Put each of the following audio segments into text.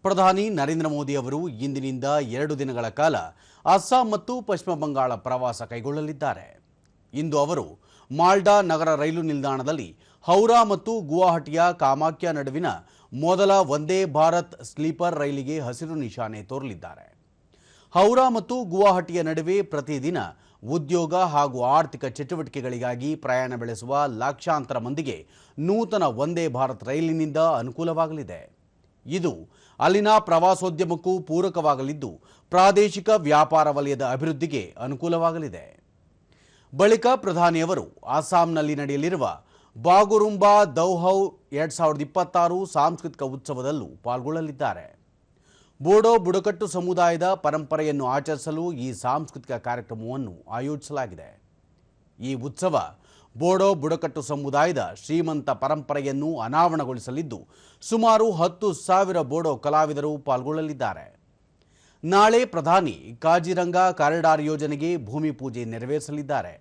ಪ್ರಧಾನಿ ನರೇಂದ್ರ ಮೋದಿ ಅವರು ಇಂದಿನಿಂದ 2 ದಿನಗಳ ಕಾಲ ಅಸ್ಸಾಂ ಮತ್ತು ಪಶ್ಚಿಮ ಬಂಗಾಳ ಪ್ರವಾಸ ಕೈಗೊಳ್ಳಲಿದ್ದಾರೆ. ಇಂದು ಅವರು ಮಾಲ್ಡಾ ನಗರ ರೈಲು ನಿಲ್ದಾಣದಲ್ಲಿ ಹೌರಾ ಮತ್ತು ಗುವಾಹಟಿಯ ಕಾಮಾಖ್ಯ ನಡುವಿನ ಮೊದಲ ವಂದೇ ಭಾರತ್ ಸ್ಲೀಪರ್ ರೈಲಿಗೆ ಹಸಿರು ನಿಶಾನೆ ತೋರಲಿದ್ದಾರೆ. ಹೌರಾ ಮತ್ತು ಗುವಾಹಟಿಯ ನಡುವೆ ಪ್ರತಿದಿನ ಉದ್ಯೋಗ ಹಾಗೂ ಆರ್ಥಿಕ ಚಟುವಟಿಕೆಗಳಿಗಾಗಿ ಪ್ರಯಾಣ ಬೆಳೆಸುವ ಲಕ್ಷಾಂತರ ಮಂದಿಗೆ ನೂತನ ವಂದೇ ಭಾರತ್ ರೈಲಿನಿಂದ ಅನುಕೂಲವಾಗಲಿದೆ. ಇದು ಅಲ್ಲಿನ ಪ್ರವಾಸೋದ್ಯಮಕ್ಕೂ ಪೂರಕವಾಗಲಿದ್ದು ಪ್ರಾದೇಶಿಕ ವ್ಯಾಪಾರ ವಲಯದ ಅಭಿವೃದ್ಧಿಗೆ ಅನುಕೂಲವಾಗಲಿದೆ. ಬಳಿಕ ಪ್ರಧಾನಿಯವರು ಅಸ್ಸಾಂನಲ್ಲಿ ನಡೆಯಲಿರುವ ಬಾಗುರುಂಬಾ ದೌಹೌ 2026 ಸಾಂಸ್ಕೃತಿಕ ಉತ್ಸವದಲ್ಲೂ ಪಾಲ್ಗೊಳ್ಳಲಿದ್ದಾರೆ. ಬೋಡೋ ಬುಡಕಟ್ಟು ಸಮುದಾಯದ ಪರಂಪರೆಯನ್ನು ಆಚರಿಸಲು ಈ ಸಾಂಸ್ಕೃತಿಕ ಕಾರ್ಯಕ್ರಮವನ್ನು ಆಯೋಜಿಸಲಾಗಿದೆ. ಈ ಉತ್ಸವ ಬೋಡೋ ಬುಡಕಟ್ಟು ಸಮುದಾಯದ ಶ್ರೀಮಂತ ಪರಂಪರೆಯನ್ನು ಅನಾವರಣಗೊಳಿಸಲಿದ್ದು ಸುಮಾರು 10,000 ಬೋಡೋ ಕಲಾವಿದರು ಪಾಲ್ಗೊಳ್ಳಲಿದ್ದಾರೆ. ನಾಳೆ ಪ್ರಧಾನಿ ಕಾಜಿರಂಗಾ ಕಾರಿಡಾರ್ ಯೋಜನೆಗೆ ಭೂಮಿ ಪೂಜೆ ನೆರವೇರಿಸಲಿದ್ದಾರೆ.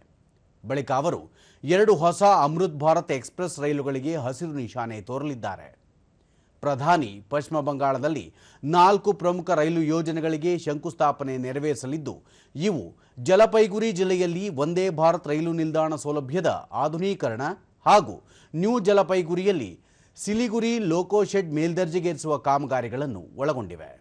ಬಳಿಕ ಅವರು 2 ಹೊಸ ಅಮೃತ್ ಭಾರತ್ ಎಕ್ಸ್‌ಪ್ರೆಸ್ ರೈಲುಗಳಿಗೆ ಹಸಿರು ನಿಶಾನೆ ತೋರಲಿದ್ದಾರೆ. ಪ್ರಧಾನಿ ಪಶ್ಚಿಮ ಬಂಗಾಳದಲ್ಲಿ 4 ಪ್ರಮುಖ ರೈಲು ಯೋಜನೆಗಳಿಗೆ ಶಂಕುಸ್ಥಾಪನೆ ನೆರವೇರಿಸಲಿದ್ದು ಇವು ಜಲಪೈಗುರಿ ಜಿಲ್ಲೆಯಲ್ಲಿ ವಂದೇ ಭಾರತ್ ರೈಲು ನಿಲ್ದಾಣ ಸೌಲಭ್ಯದ ಆಧುನೀಕರಣ ಹಾಗೂ ನ್ಯೂ ಜಲಪೈಗುರಿಯಲ್ಲಿ ಸಿಲಿಗುರಿ ಲೋಕೋ ಶೆಡ್ ಮೇಲ್ದರ್ಜೆಗೇರಿಸುವ ಕಾಮಗಾರಿಗಳನ್ನು ಒಳಗೊಂಡಿವೆ.